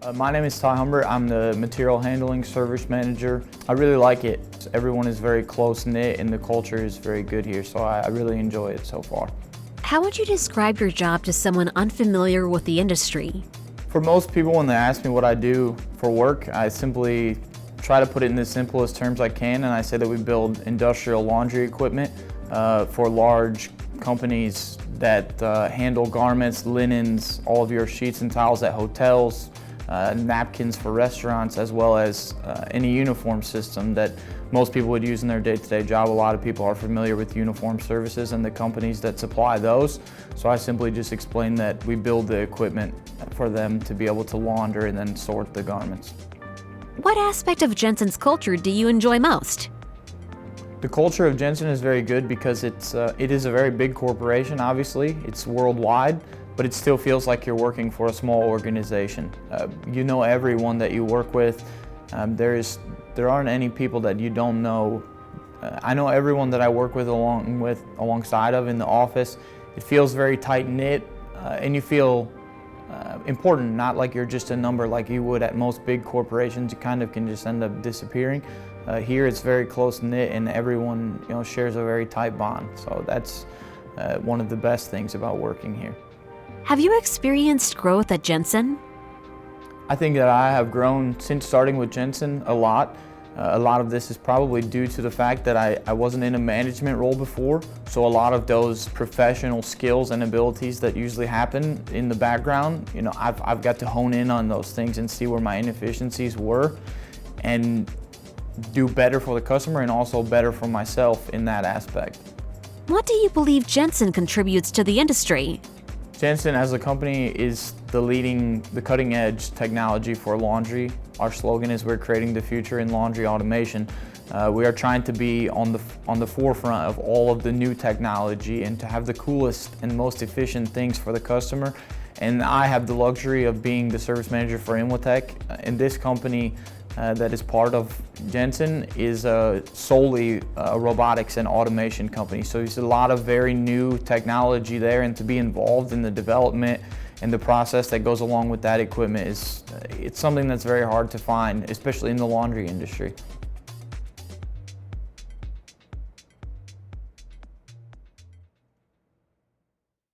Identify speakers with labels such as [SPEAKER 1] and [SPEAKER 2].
[SPEAKER 1] My name is Humbert. I'm the material handling service manager. I really like it. Everyone is very close-knit and the culture is very good here, so I really enjoy it so far.
[SPEAKER 2] How would you describe your job to someone unfamiliar with the industry?
[SPEAKER 1] For most people, when they ask me what I do for work, I simply try to put it in the simplest terms I can, and I say that we build industrial laundry equipment for large companies that handle garments, linens, all of your sheets and towels at hotels, napkins for restaurants, as well as any uniform system that most people would use in their day-to-day job. A lot of people are familiar with uniform services and the companies that supply those. So I simply just explain that we build the equipment for them to be able to launder and then sort the garments.
[SPEAKER 2] What aspect of JENSEN's culture do you enjoy most?
[SPEAKER 1] The culture of JENSEN is very good because it is a very big corporation, obviously. It's worldwide, but it still feels like you're working for a small organization. You know everyone that you work with. There aren't any people that you don't know. I know everyone that I work with alongside of in the office. It feels very tight-knit, and you feel important, not like you're just a number like you would at most big corporations. You kind of can just end up disappearing. Here it's very close-knit and everyone shares a very tight bond. So that's one of the best things about working here.
[SPEAKER 2] Have you experienced growth at JENSEN?
[SPEAKER 1] I think that I have grown since starting with JENSEN a lot. A lot of this is probably due to the fact that I wasn't in a management role before, so a lot of those professional skills and abilities that usually happen in the background, I've got to hone in on those things and see where my inefficiencies were and do better for the customer and also better for myself in that aspect.
[SPEAKER 2] What do you believe JENSEN contributes to the industry?
[SPEAKER 1] JENSEN as a company is the cutting edge technology for laundry. Our slogan is we're creating the future in laundry automation. We are trying to be on the forefront of all of the new technology and to have the coolest and most efficient things for the customer. And I have the luxury of being the service manager for Inwatech, and this company that is part of JENSEN is solely a robotics and automation company. So there's a lot of very new technology there, and to be involved in the development and the process that goes along with that equipment it's something that's very hard to find, especially in the laundry industry.